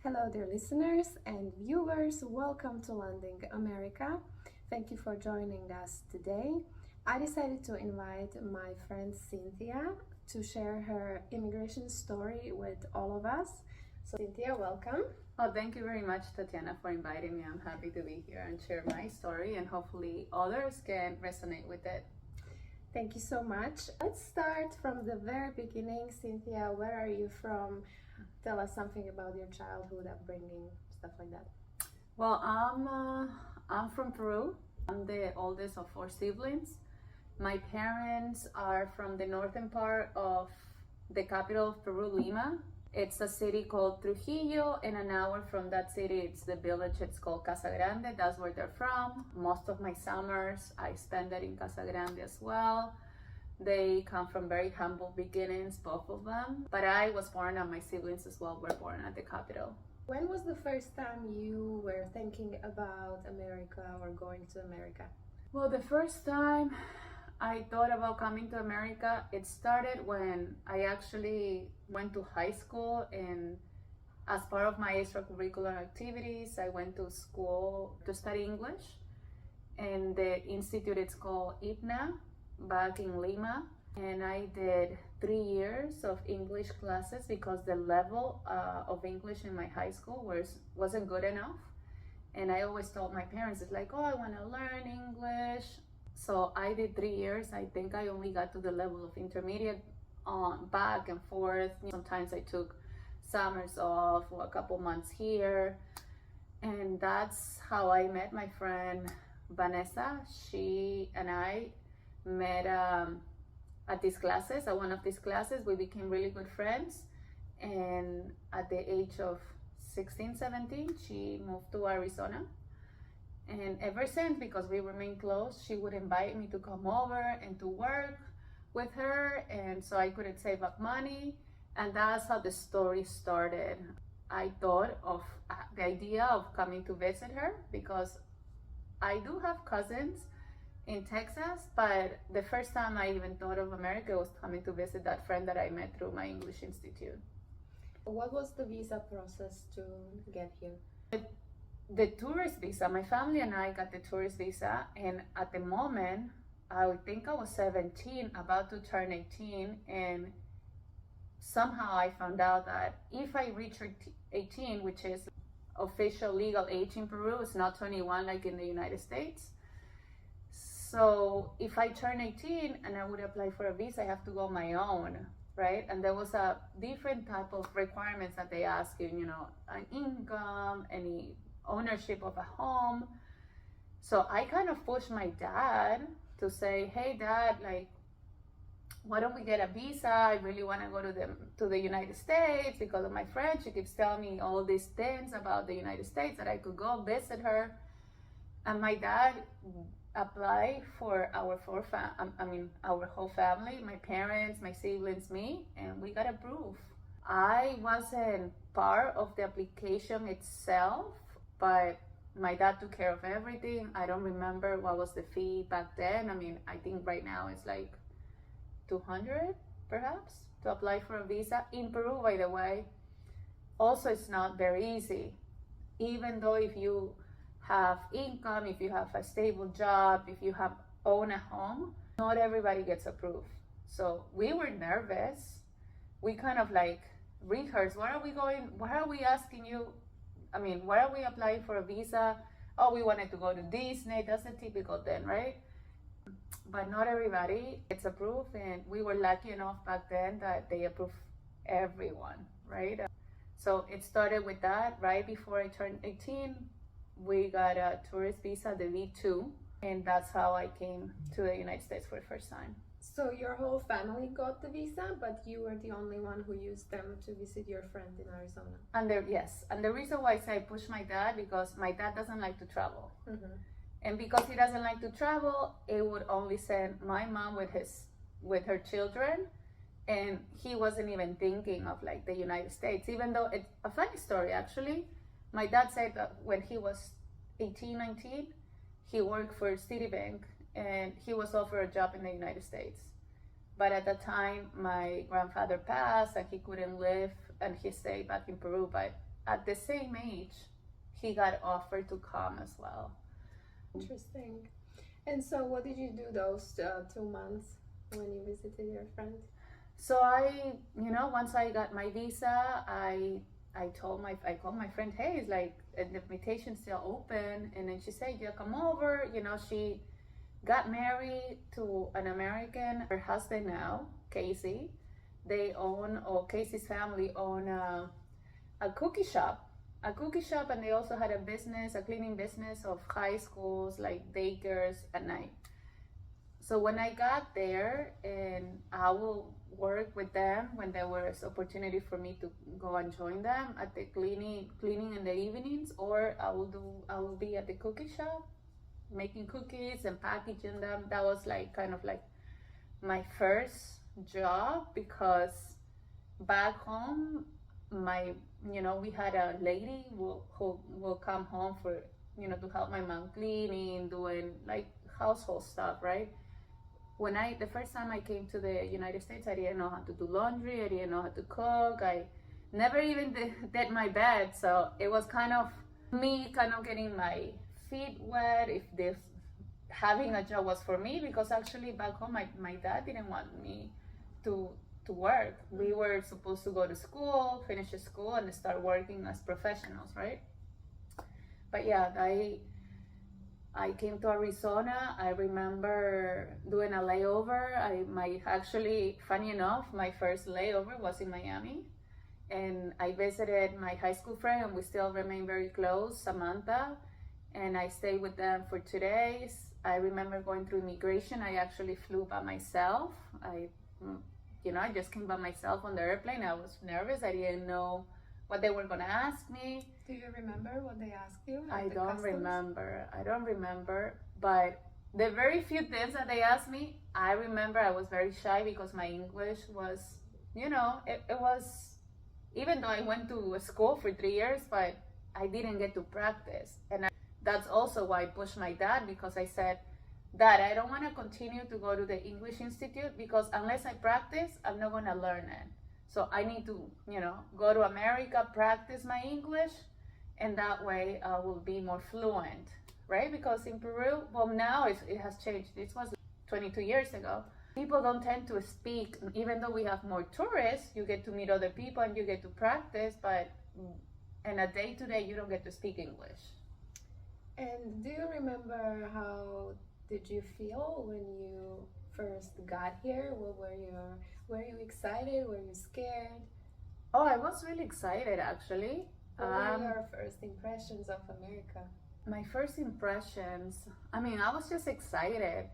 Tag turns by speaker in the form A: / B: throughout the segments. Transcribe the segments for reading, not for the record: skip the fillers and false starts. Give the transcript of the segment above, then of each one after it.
A: Hello, dear listeners and viewers. Welcome to Landing America. Thank you for joining us today. I decided to invite my friend Cynthia to share her immigration story with all of us. So, Cynthia, welcome.
B: Oh, thank you very much, Tatiana, for inviting me. I'm happy to be here and share my story, and hopefully others can resonate with it.
A: Thank you so much. Let's start from the very beginning. Cynthia, where are you from? Tell us something about your childhood, upbringing, stuff like that.
B: Well, I'm from Peru. I'm the oldest of four siblings. My parents are from the northern part of the capital of Peru, Lima. It's a city called Trujillo, and an hour from that city, it's the village. It's called Casa Grande. That's where they're from. Most of my summers, I spend it in Casa Grande as well. They come from very humble beginnings, both of them. But I was born, and my siblings as well were born at the capital.
A: When was the first time you were thinking about America or going to America?
B: Well, the first time I thought about coming to America, it started when I actually went to high school, and as part of my extracurricular activities, I went to school to study English. And the institute is called IPNA, back in Lima. And I did 3 years of English classes because the level of English in my high school wasn't good enough. And I always told my parents, it's like, oh, I want to learn English. So I did 3 years. I think I only got to the level of intermediate, on back and forth. Sometimes I took summers off or a couple months here. And that's how I met my friend Vanessa. She and I met at these classes, at one of these classes. We became really good friends. And at the age of 16, 17, she moved to Arizona. And ever since, because we remained close, she would invite me to come over and to work with her, and so I couldn't save up money. And that's how the story started. I thought of the idea of coming to visit her because I do have cousins in Texas, but the first time I even thought of America was coming to visit that friend that I met through my English institute.
A: What was the visa process to get here?
B: The tourist visa. My family and I got the tourist visa, and at the moment, I would think I was 17, about to turn 18, and somehow I found out that if I reach 18, which is official legal age in Peru, it's not 21 like in the United States. So if I turn 18 and I would apply for a visa, I have to go on my own, right? And there was a different type of requirements that they ask you, an income, any ownership of a home. So I kind of pushed my dad to say, hey dad, like, why don't we get a visa? I really want to go to the United States because of my friend. She keeps telling me all these things about the United States, that I could go visit her. And my dad applied for our our whole family, my parents, my siblings, me, and we got approved. I wasn't part of the application itself, but my dad took care of everything. I don't remember what was the fee back then. I think right now it's like 200 perhaps to apply for a visa in Peru, by the way. Also, it's not very easy. Even though if you have income, if you have a stable job, if you own a home, not everybody gets approved. So we were nervous. We kind of like rehearsed, where are we going? Why are we asking you? Why are we applying for a visa? Oh, we wanted to go to Disney. That's the typical then, right? But not everybody gets approved, and we were lucky enough back then that they approved everyone, right? So it started with that. Right before I turned 18, we got a tourist visa, the V2, and that's how I came to the United States for the first time.
A: So your whole family got the visa, but you were the only one who used them to visit your friend in Arizona.
B: And the reason why I say I pushed my dad, because my dad doesn't like to travel.
A: Mm-hmm.
B: And because he doesn't like to travel, it would only send my mom with her children, and he wasn't even thinking of like the United States. Even though it's a funny story actually. My dad said that when he was 18, 19, he worked for Citibank, and he was offered a job in the United States. But at the time, my grandfather passed and he couldn't live, and he stayed back in Peru. But at the same age, he got offered to come as well.
A: Interesting. And so, what did you do those 2 months when you visited your friend?
B: So once I got my visa, I called my friend, hey, it's like the invitation's still open, and then she said, yeah, come over. She got married to an American. Her husband now, Casey, Casey's family own a cookie shop. And they also had a cleaning business of high schools, like daycares at night. So when I got there, and I will work with them when there was opportunity for me to go and join them at the cleaning in the evenings, or I will be at the cookie shop making cookies and packaging them. That was like kind of like my first job, because back home we had a lady who will come home for to help my mom cleaning, doing like household stuff, right? The first time I came to the United States, I didn't know how to do laundry, I didn't know how to cook, I never even did my bed. So it was kind of me getting my feet wet, if this having a job was for me, because actually back home my dad didn't want me to work. We were supposed to go to school, finish school, and start working as professionals, right? But yeah, I came to Arizona. I remember doing a layover. Actually, funny enough, my first layover was in Miami. And I visited my high school friend, and we still remain very close, Samantha. And I stayed with them for 2 days. I remember going through immigration. I actually flew by myself. I just came by myself on the airplane. I was nervous. I didn't know what they were gonna ask me.
A: Do you remember what they asked you?
B: I don't remember, but the very few things that they asked me, I remember I was very shy, because my English was, it was, even though I went to school for 3 years, but I didn't get to practice. And that's also why I pushed my dad, because I said, Dad, I don't want to continue to go to the English Institute, because unless I practice, I'm not going to learn it. So I need to, go to America, practice my English, and that way I will be more fluent, right? Because in Peru, well, now it has changed. This was 22 years ago. People don't tend to speak, even though we have more tourists, you get to meet other people and you get to practice, but in a day-to-day, you don't get to speak English.
A: And do you remember how did you feel when you first got here? Were you excited? Were you scared?
B: Oh, I was really excited, actually.
A: What were your first impressions of America?
B: My first impressions, I was just excited,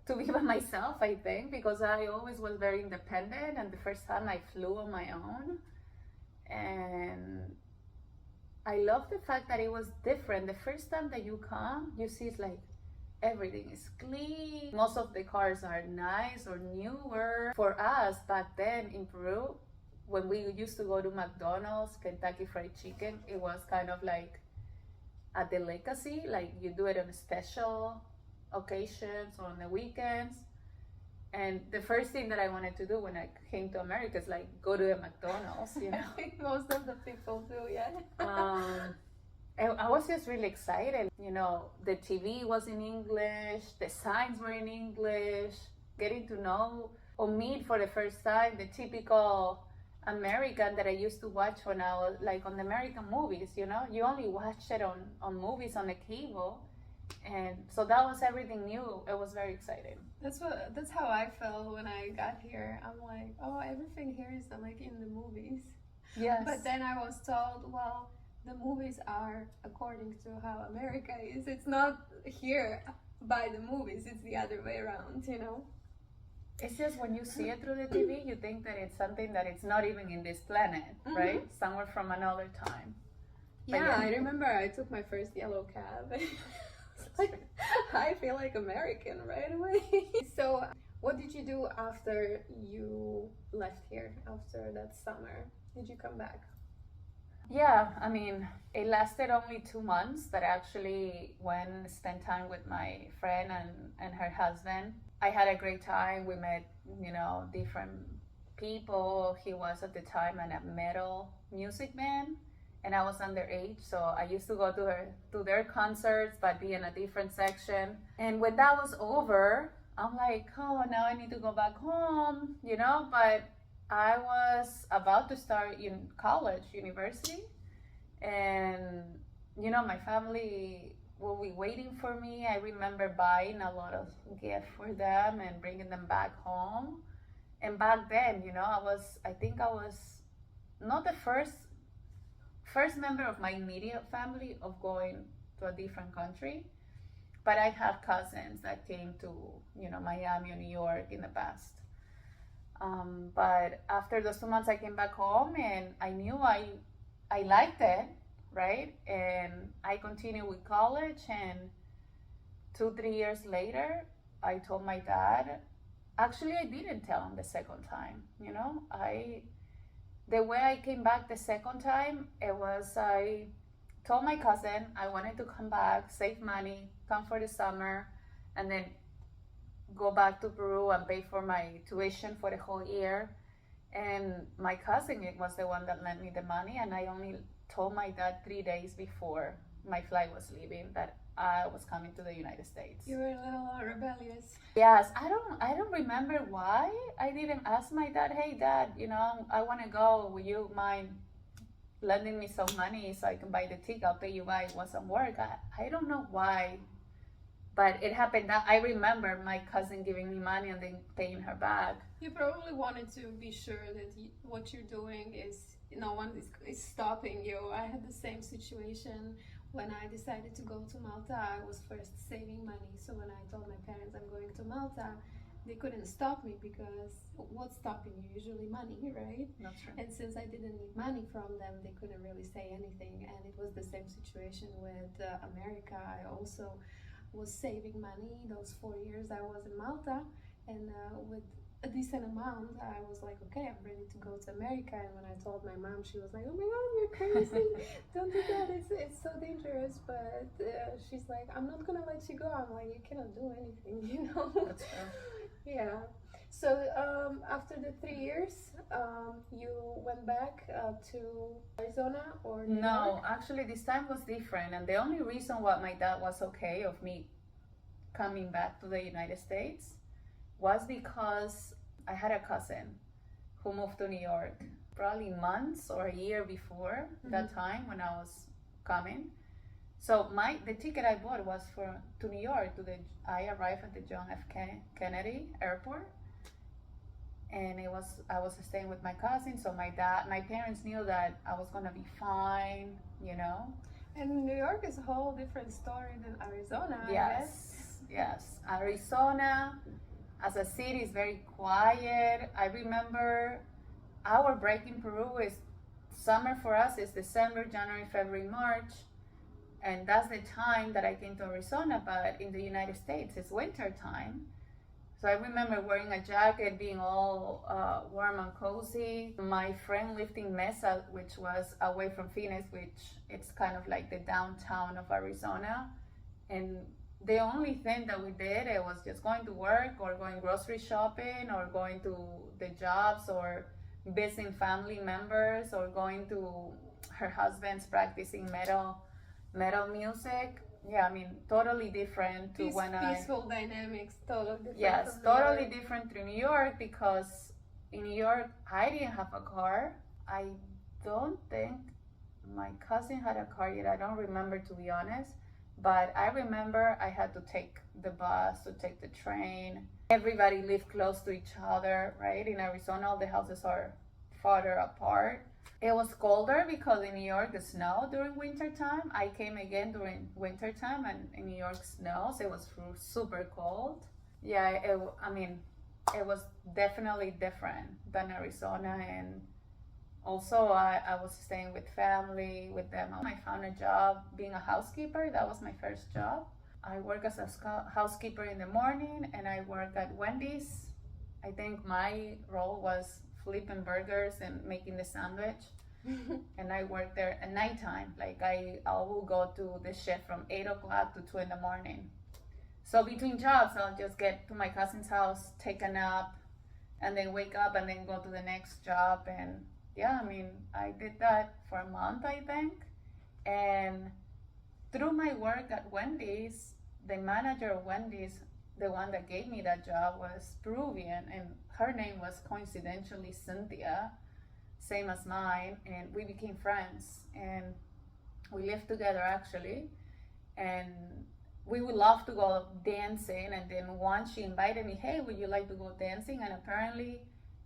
B: to be by myself, I think, because I always was very independent, and the first time I flew on my own. And I love the fact that it was different. The first time that you come, you see it's like everything is clean. Most of the cars are nice or newer. For us back then in Peru, when we used to go to McDonald's, Kentucky Fried Chicken, it was kind of like a delicacy. Like you do it on special occasions or on the weekends. And the first thing that I wanted to do when I came to America is like go to a McDonald's,
A: I think most of the people do, yeah.
B: I was just really excited. The TV was in English, the signs were in English, getting to know or meet for the first time the typical American that I used to watch when I was like on the American movies, you only watch it on movies on the cable. And so that was everything new. It was very exciting.
A: That's how I felt when I got here. I'm like, oh, everything here is like in the movies.
B: Yes.
A: But then I was told, well, the movies are according to how America is. It's not here by the movies. It's the other way around,
B: It's just when you see it through the TV, you think that it's something that it's not even in this planet, right? Somewhere from another time.
A: Yeah, I remember I took my first yellow cab. Like, I feel like American right away. So, what did you do after you left here, after that summer? Did you come back?
B: Yeah, it lasted only 2 months, but I actually went and spent time with my friend and her husband. I had a great time. We met, different people. He was at the time a metal music band, and I was underage, so I used to go to their concerts, but be in a different section. And when that was over, I'm like, oh, now I need to go back home, you know. But I was about to start in college, university, and you know, my family will be waiting for me. I remember buying a lot of gift for them and bringing them back home. And back then, you know, I think I was not the first member of my immediate family of going to a different country, but I had cousins that came to, you know, Miami or New York in the past. But after those 2 months, I came back home, and I knew I liked it, right? And I continued with college, and 2-3 years later, I told my dad. Actually, I didn't tell him the second time, you know. The way I came back the second time, it was I told my cousin I wanted to come back, save money, come for the summer, and then go back to Peru and pay for my tuition for the whole year. And my cousin was the one that lent me the money, and I only told my dad 3 days before my flight was leaving that I was coming to the United States.
A: You were a little rebellious.
B: Yes, I don't remember why I didn't ask my dad, hey dad, you know, I want to go, would you mind lending me some money so I can buy the ticket, I'll pay you back. It wasn't work. I don't know why, but it happened that I remember my cousin giving me money and then paying her back.
A: You probably wanted to be sure that what you're doing is no one is stopping you. I had the same situation. When I decided to go to Malta, I was first saving money. So when I told my parents I'm going to Malta, they couldn't stop me because what's stopping you? Usually money, right?
B: That's right.
A: And since I didn't need money from them, they couldn't really say anything. And it was the same situation with America. I also was saving money those 4 years I was in Malta, and with a decent amount, I was like, okay, I'm ready to go to America. And when I told my mom, she was like, oh my God, you're crazy. Don't do that. It's so dangerous. But she's like, I'm not going to let you go. I'm like, you cannot do anything, you know?
B: That's true.
A: Yeah. So after the 3 years, you went back to Arizona or New
B: No,
A: York?
B: actually this time was different. And the only reason why my dad was okay of me coming back to the United States was because I had a cousin who moved to New York probably months or a year before that time when I was coming. So the ticket I bought was to New York. I arrived at the John F. Kennedy Airport, and I was staying with my cousin. So my parents knew that I was gonna be fine, you know.
A: And New York is a whole different story than Arizona, I guess.
B: Yes. Arizona as a city is very quiet. I remember our break in Peru is summer for us is December, January, February, March. And that's the time that I came to Arizona, but in the United States, it's winter time. So I remember wearing a jacket, being all warm and cozy. My friend lived in Mesa, which was away from Phoenix, which it's kind of like the downtown of Arizona. And the only thing that we did, it was just going to work or going grocery shopping or going to the jobs or visiting family members or going to her husband's practicing metal music. Yeah, I mean, totally different to
A: Peaceful dynamics, totally different.
B: Yes, totally different to New York, because in New York, I didn't have a car. I don't think my cousin had a car yet. I don't remember, to be honest. But I remember I had to take the bus, to take the train. Everybody lived close to each other, right? In Arizona, all the houses are farther apart. It was colder because in New York it snowed during winter time. I came again during winter time, and in New York snows. It was super cold. Yeah, it was definitely different than Arizona. And also I was staying with family, with them. I found a job being a housekeeper. That was my first job. I work as a housekeeper in the morning, and I work at Wendy's. I think my role was flipping burgers and making the sandwich. And I worked there at nighttime. Like I will go to the shift from 8 o'clock to 2 in the morning. So between jobs, I'll just get to my cousin's house, take a nap, and then wake up and then go to the next job. And yeah, I mean, I did that for a month, I think. And through my work at Wendy's, the manager of Wendy's, the one that gave me that job, was Peruvian, and her name was coincidentally Cynthia, same as mine, and we became friends, and we lived together actually, and we would love to go dancing. And then once she invited me, hey, would you like to go dancing? And apparently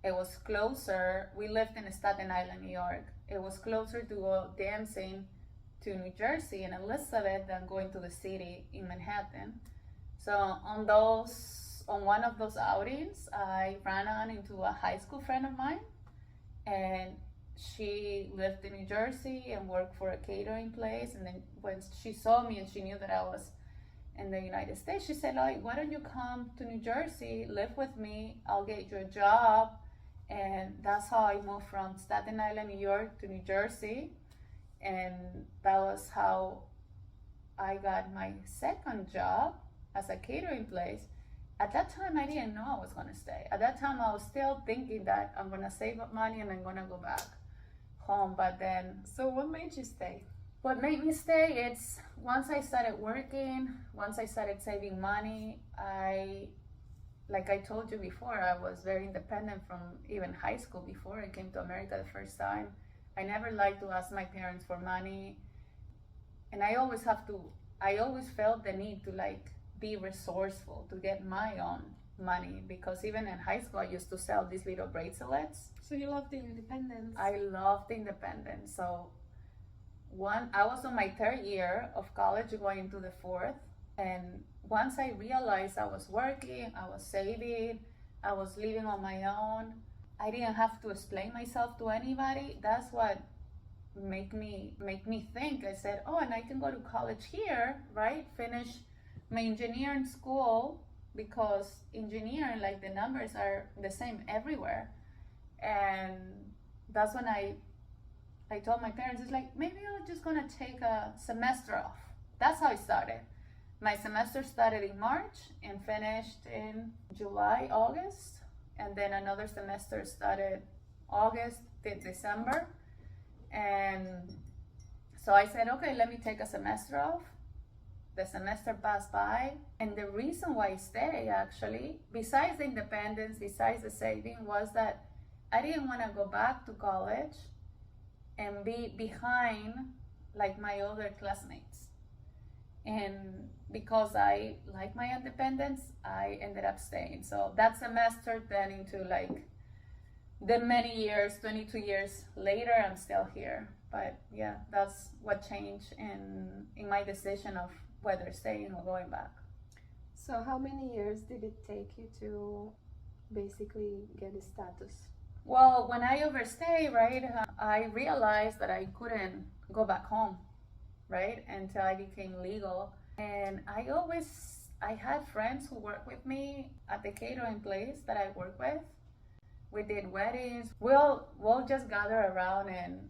B: it was closer. We lived in Staten Island, New York. It was closer to go dancing to New Jersey and Elizabeth than going to the city in Manhattan. So on one of those outings, I ran on into a high school friend of mine, and she lived in New Jersey and worked for a catering place. And then when she saw me and she knew that I was in the United States, she said, like, why don't you come to New Jersey, live with me, I'll get you a job. And that's how I moved from Staten Island, New York to New Jersey. And that was how I got my second job as a catering place. At that time, I didn't know I was going to stay. At that time, I was still thinking that I'm going to save up money and I'm going to go back home. But then,
A: So what made you stay?
B: what made me stay, it's once I started working, once I started saving money, like I told you before, I was very independent from even high school before I came to America the first time. I never liked to ask my parents for money. And I always felt the need to like be resourceful to get my own money, because even in high school I used to sell these little bracelets.
A: So you love the independence.
B: I loved independence. So I was on my third year of college going into the fourth, and once I realized I was working, I was saving, I was living on my own, I didn't have to explain myself to anybody. That's what make me think. I said, oh, and I can go to college here, right? Finish my engineering school, because engineering, like, the numbers are the same everywhere. And that's when I told my parents, it's like, maybe I'm just gonna take a semester off. That's how it started. My semester started in March and finished in July, August, and then another semester started August to December. And so I said, okay, let me take a semester off. The semester passed by, and the reason why I stayed, actually, besides the independence, besides the saving, was that I didn't want to go back to college and be behind like my other classmates. And because I like my independence, I ended up staying. So that semester turned into like the many years, 22 years later, I'm still here. But yeah, that's what changed in my decision of whether staying or going back.
A: So how many years did it take you to basically get a status?
B: Well, when I overstayed, right, I realized that I couldn't go back home, right, until I became legal. And I had friends who worked with me at the catering place that I work with. We did weddings. We'll just gather around and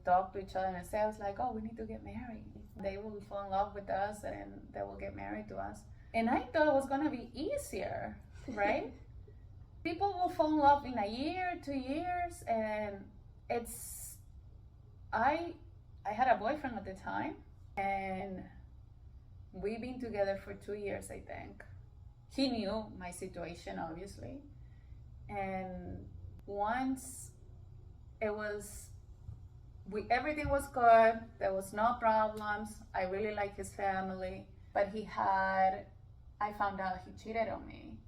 B: talk to each other and say, I was like, oh, we need to get married. They will fall in love with us and they will get married to us. And I thought it was gonna be easier, right? People will fall in love in a year, 2 years, and I had a boyfriend at the time, and we've been together for 2 years, I think. He knew my situation, obviously. And once everything was good, there was no problems. I really liked his family, but I found out he cheated on me.